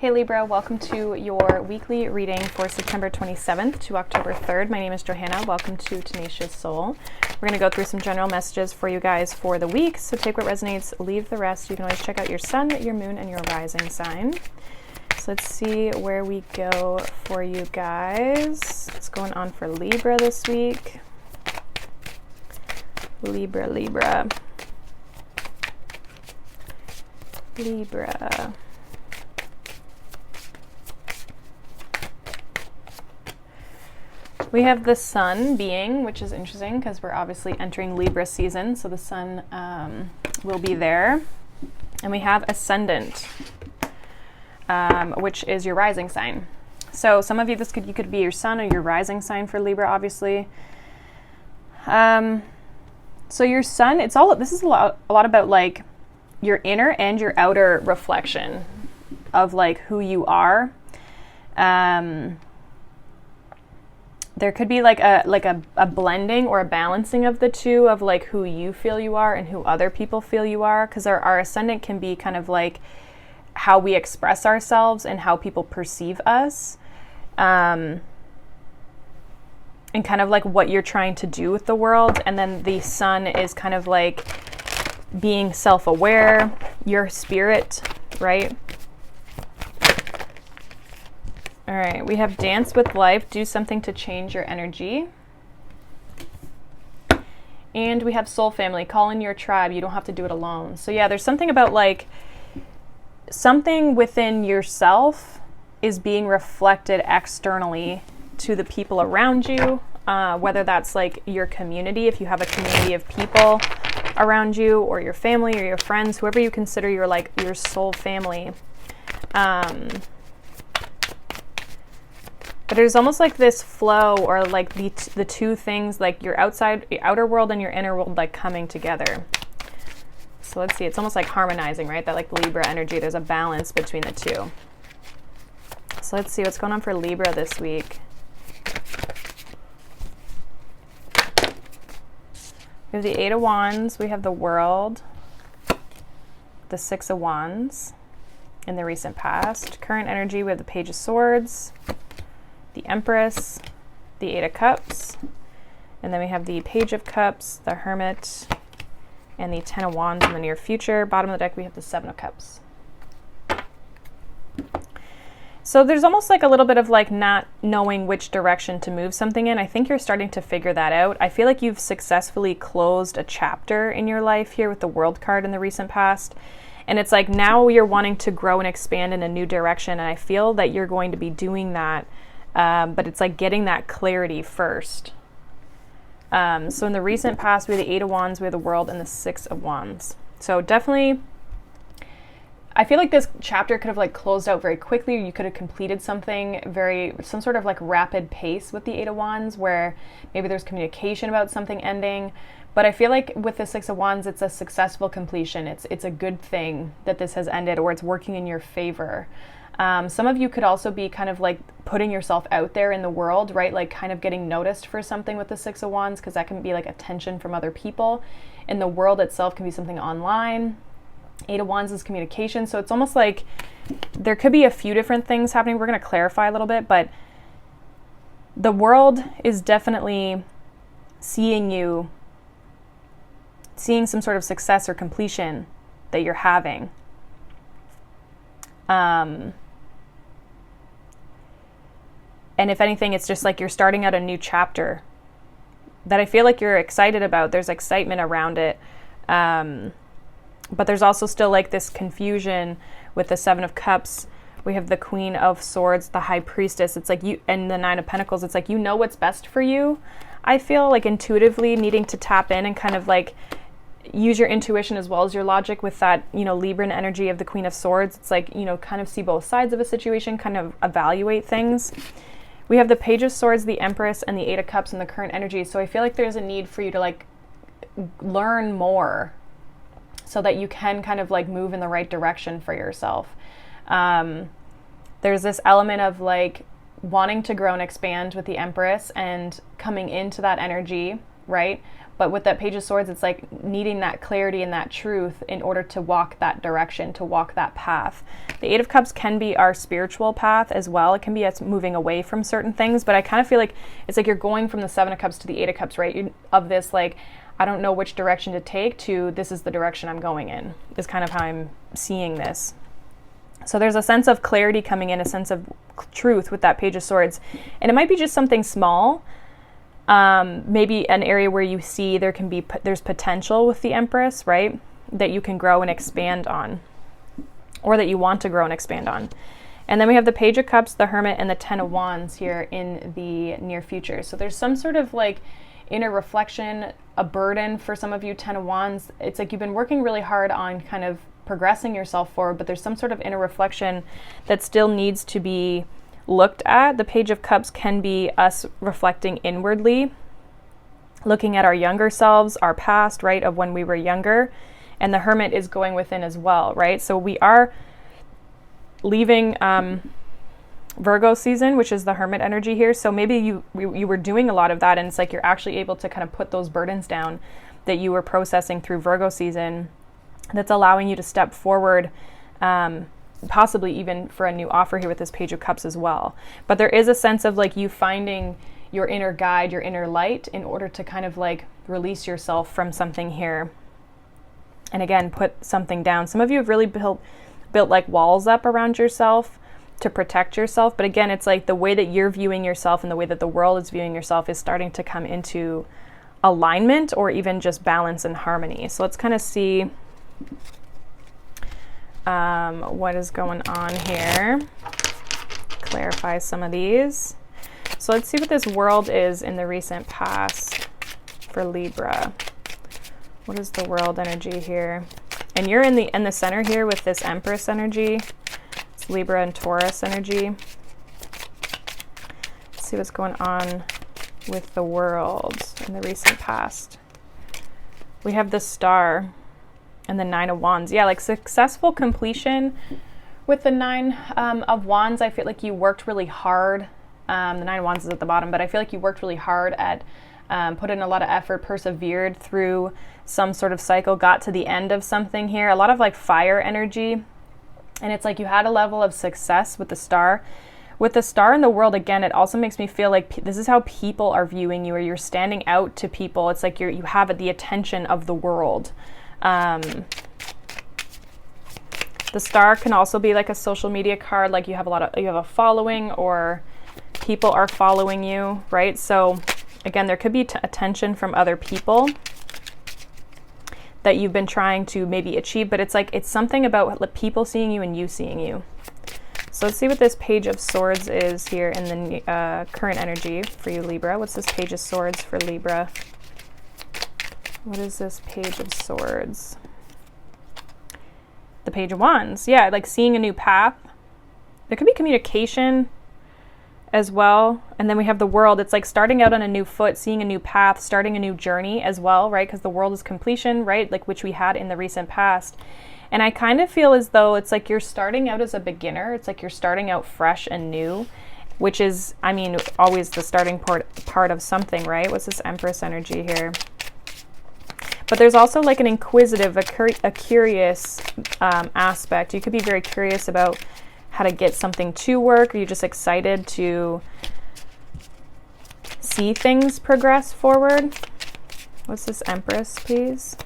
Hey Libra, welcome to your weekly reading for September 27th to October 3rd. My name is Johanna. Welcome to Tenacious Soul. We're going to go through some general messages for you guys for the week. So take what resonates, leave the rest. You can always check out your sun, your moon, and your rising sign. So let's see where we go for you guys. What's going on for Libra this week? Libra. We have the sun being, which is interesting because we're obviously entering Libra season, so the sun will be there. And we have ascendant, which is your rising sign. So some of you, you could be your sun or your rising sign for Libra, obviously. So your sun, this is a lot about like your inner and your outer reflection of like who you are. There could be like a blending or a balancing of the two, of like who you feel you are and who other people feel you are, because our ascendant can be kind of like how we express ourselves and how people perceive us, and kind of like what you're trying to do with the world. And then the sun is kind of like being self-aware, your spirit, right? All right, we have dance with life, do something to change your energy. And we have soul family, call in your tribe, you don't have to do it alone. So yeah, there's something about like something within yourself is being reflected externally to the people around you, whether that's like your community, if you have a community of people around you, or your family or your friends, whoever you consider your soul family. But there's almost like this flow, or like the two things, like your outer world and your inner world, like coming together. So let's see, it's almost like harmonizing, right? That like Libra energy, there's a balance between the two. So let's see what's going on for Libra this week. We have the Eight of Wands, we have the World, the Six of Wands in the recent past. Current energy, we have the Page of Swords, the Empress, the Eight of Cups, and then we have the Page of Cups, the Hermit, and the Ten of Wands in the near future. Bottom of the deck, we have the Seven of Cups. So there's almost like a little bit of like not knowing which direction to move something in. I think you're starting to figure that out. I feel like you've successfully closed a chapter in your life here with the World card in the recent past. And it's like now you're wanting to grow and expand in a new direction. And I feel that you're going to be doing that. But it's like getting that clarity first. So in the recent past, we have the Eight of Wands, we have the World, and the Six of Wands. So definitely, I feel like this chapter could have like closed out very quickly. You could have completed something some sort of like rapid pace with the Eight of Wands, where maybe there's communication about something ending. But I feel like with the Six of Wands, it's a successful completion. It's a good thing that this has ended, or it's working in your favor. Some of you could also be kind of like putting yourself out there in the world, right? Like kind of getting noticed for something with the Six of Wands, because that can be like attention from other people. And the world itself can be something online. Eight of Wands is communication. So it's almost like there could be a few different things happening. We're going to clarify a little bit, but the world is definitely seeing some sort of success or completion that you're having. And if anything, it's just like you're starting out a new chapter that I feel like you're excited about. There's excitement around it. But there's also still like this confusion with the Seven of Cups. We have the Queen of Swords, the High Priestess. It's like you, and the Nine of Pentacles. It's like, you know what's best for you. I feel like intuitively needing to tap in and kind of like use your intuition as well as your logic with that, Libran energy of the Queen of Swords. It's like, kind of see both sides of a situation, kind of evaluate things. We have the Page of Swords, the Empress, and the Eight of Cups in the current energy. So I feel like there's a need for you to like learn more so that you can kind of like move in the right direction for yourself. There's this element of like wanting to grow and expand with the Empress and coming into that energy, right? But with that Page of Swords, it's like needing that clarity and that truth in order to walk that direction, to walk that path. The Eight of Cups can be our spiritual path as well. It can be us moving away from certain things, but I kind of feel like it's like you're going from the Seven of Cups to the Eight of Cups, right? Of this, like, I don't know which direction to take, to this is the direction I'm going in, is kind of how I'm seeing this. So there's a sense of clarity coming in, a sense of truth with that Page of Swords. And it might be just something small, maybe an area where you see there's potential with the Empress, right? That you can grow and expand on, or that you want to grow and expand on. And then we have the Page of Cups, the Hermit, and the Ten of Wands here in the near future. So there's some sort of like inner reflection, a burden for some of you, Ten of Wands. It's like you've been working really hard on kind of progressing yourself forward, but there's some sort of inner reflection that still needs to be looked at. The Page of Cups can be us reflecting inwardly, looking at our younger selves, our past, right, of when we were younger. And the Hermit is going within as well, right? So we are leaving Virgo season, which is the Hermit energy here. So maybe you were doing a lot of that, and it's like you're actually able to kind of put those burdens down that you were processing through Virgo season, that's allowing you to step forward, possibly even for a new offer here with this Page of Cups as well. But there is a sense of like you finding your inner guide, your inner light, in order to kind of like release yourself from something here. And again, put something down. Some of you have really built like walls up around yourself to protect yourself. But again, it's like the way that you're viewing yourself and the way that the world is viewing yourself is starting to come into alignment, or even just balance and harmony. So let's kind of see what is going on here. Clarify some of these. So let's see what this world is in the recent past for Libra. What is the world energy here? And you're in the center here with this Empress energy. It's Libra and Taurus energy. Let's see what's going on with the world in the recent past. We have the Star and the Nine of Wands. Yeah, like successful completion with the Nine of Wands. I feel like you worked really hard. The Nine of Wands is at the bottom, but I feel like you worked really hard at put in a lot of effort, persevered through some sort of cycle, got to the end of something here. A lot of like fire energy. And it's like you had a level of success with the Star. With the Star in the world, again, it also makes me feel like this is how people are viewing you, or you're standing out to people. It's like you have the attention of the world. The Star can also be like a social media card, like you have a following, or people are following you, right? So again, there could be attention from other people that you've been trying to maybe achieve, but it's like it's something about people seeing you and you seeing you. So let's see what this Page of Swords is here in the current energy for you, Libra. What's this Page of Swords for Libra? What is this Page of Swords? The Page of Wands. Yeah, like seeing a new path. There could be communication as well. And then we have the World. It's like starting out on a new foot, seeing a new path, starting a new journey as well, right? Because the World is completion, right? Like which we had in the recent past. And I kind of feel as though it's like you're starting out as a beginner. It's like you're starting out fresh and new, which is, I mean, always the starting part of something, right? What's this Empress energy here? But there's also like an inquisitive, a curious aspect. You could be very curious about how to get something to work, or you're just excited to see things progress forward. What's this Empress, please?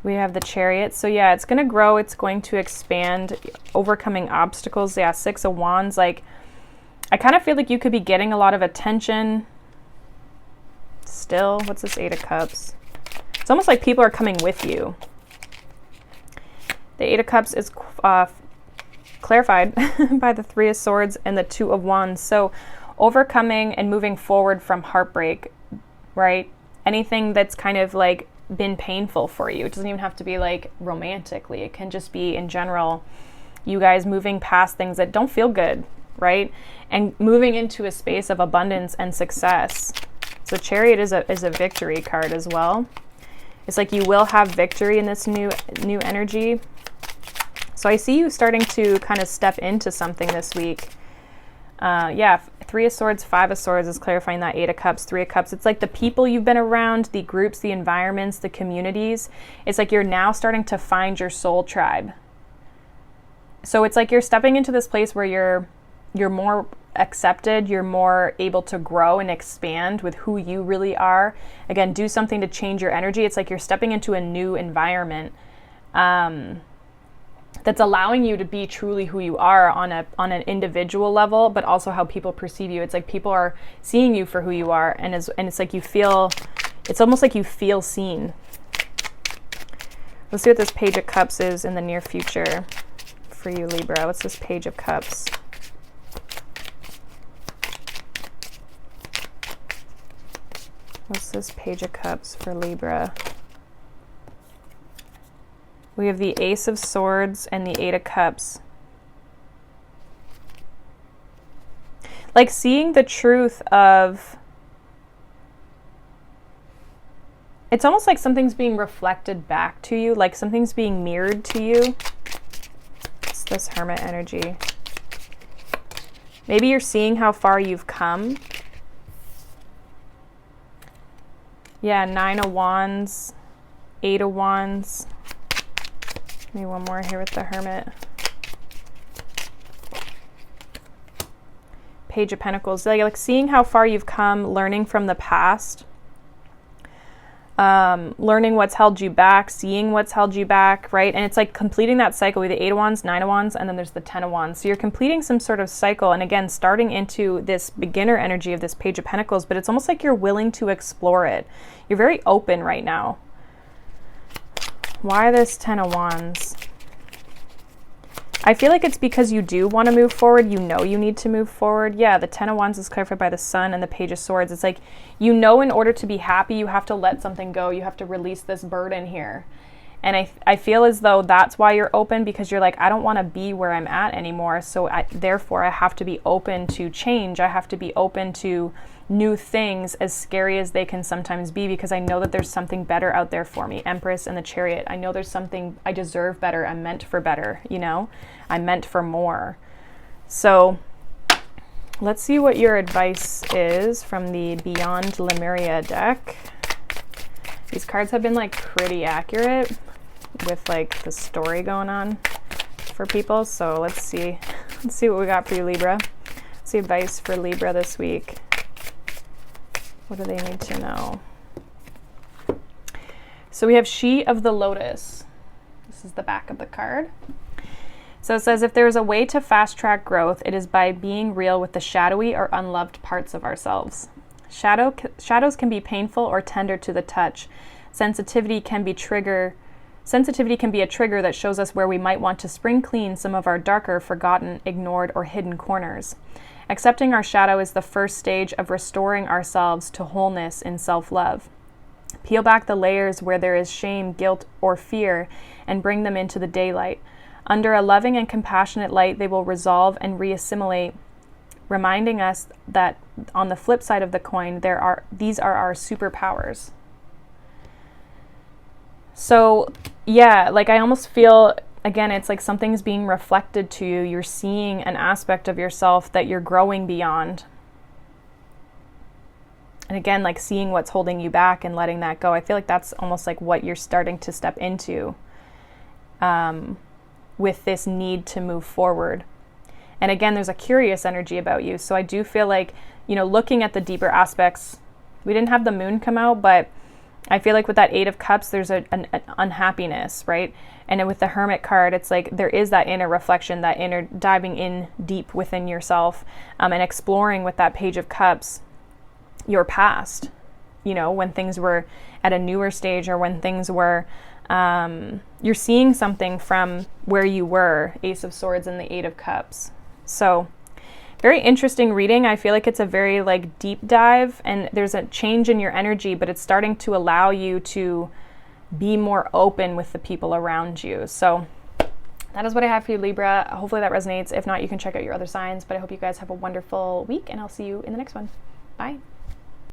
We have the Chariot. So yeah, it's going to grow. It's going to expand, overcoming obstacles. Yeah, Six of Wands. Like, I kind of feel like you could be getting a lot of attention still. What's this Eight of Cups? It's almost like people are coming with you. The Eight of Cups is clarified by the Three of Swords and the Two of Wands. So overcoming and moving forward from heartbreak, right? Anything that's kind of like been painful for you. It doesn't even have to be like romantically. It can just be in general, you guys moving past things that don't feel good, right? And moving into a space of abundance and success. So Chariot is a victory card as well. It's like you will have victory in this new energy. So I see you starting to kind of step into something this week. Yeah, 3 of Swords, 5 of Swords is clarifying that 8 of Cups, 3 of Cups. It's like the people you've been around, the groups, the environments, the communities. It's like you're now starting to find your soul tribe. So it's like you're stepping into this place where you're more accepted, you're more able to grow and expand with who you really are. Again, do something to change your energy. It's like you're stepping into a new environment that's allowing you to be truly who you are on an individual level, but also how people perceive you. It's like people are seeing you for who you are, and it's like it's almost like you feel seen. Let's see what this Page of Cups is in the near future for you, Libra. What's this Page of Cups? What's this Page of Cups for Libra? We have the Ace of Swords and the 8 of Cups. Like seeing the truth of, it's almost like something's being reflected back to you, like something's being mirrored to you. It's this Hermit energy. Maybe you're seeing how far you've come. Yeah, 9 of Wands, 8 of Wands. Maybe one more here with the Hermit. Page of Pentacles. Like seeing how far you've come, learning from the past. Learning what's held you back, seeing what's held you back, right? And it's like completing that cycle with the 8 of Wands, 9 of Wands, and then there's the 10 of Wands. So you're completing some sort of cycle, and again, starting into this beginner energy of this Page of Pentacles, but it's almost like you're willing to explore it. You're very open right now. Why this 10 of Wands? I feel like it's because you do want to move forward. You know you need to move forward. Yeah, the 10 of Wands is clarified by the Sun and the Page of Swords. It's like, you know, in order to be happy, you have to let something go. You have to release this burden here. And I feel as though that's why you're open, because you're like, I don't want to be where I'm at anymore. So therefore, I have to be open to change. I have to be open to new things, as scary as they can sometimes be, because I know that there's something better out there for me. Empress and the Chariot. I know there's something, I deserve better. I'm meant for better, you know? I'm meant for more. So let's see what your advice is from the Beyond Lemuria deck. These cards have been like pretty accurate with like the story going on for people. So let's see what we got for you, Libra. Let's see advice for Libra this week. What do they need to know? So we have She of the Lotus. This is the back of the card. So it says, if there is a way to fast track growth, it is by being real with the shadowy or unloved parts of ourselves. Shadows can be painful or tender to the touch. Sensitivity can be a trigger that shows us where we might want to spring clean some of our darker, forgotten, ignored, or hidden corners. Accepting our shadow is the first stage of restoring ourselves to wholeness in self-love. Peel back the layers where there is shame, guilt, or fear, and bring them into the daylight. Under a loving and compassionate light, they will resolve and reassimilate, reminding us that on the flip side of the coin, these are our superpowers. So yeah, like I almost feel, again, it's like something's being reflected to you. You're seeing an aspect of yourself that you're growing beyond. And again, like seeing what's holding you back and letting that go. I feel like that's almost like what you're starting to step into with this need to move forward. And again, there's a curious energy about you. So I do feel like, you know, looking at the deeper aspects, we didn't have the moon come out, but I feel like with that 8 of Cups, there's an unhappiness, right? And then with the Hermit card, it's like there is that inner reflection, that inner diving in deep within yourself, and exploring with that Page of Cups your past, you know, when things were at a newer stage, or when things were, you're seeing something from where you were, Ace of Swords and the 8 of Cups. So very interesting reading. I feel like it's a very like deep dive, and there's a change in your energy, but it's starting to allow you to be more open with the people around you. So that is what I have for you, Libra. Hopefully that resonates. If not, you can check out your other signs, but I hope you guys have a wonderful week, and I'll see you in the next one. Bye.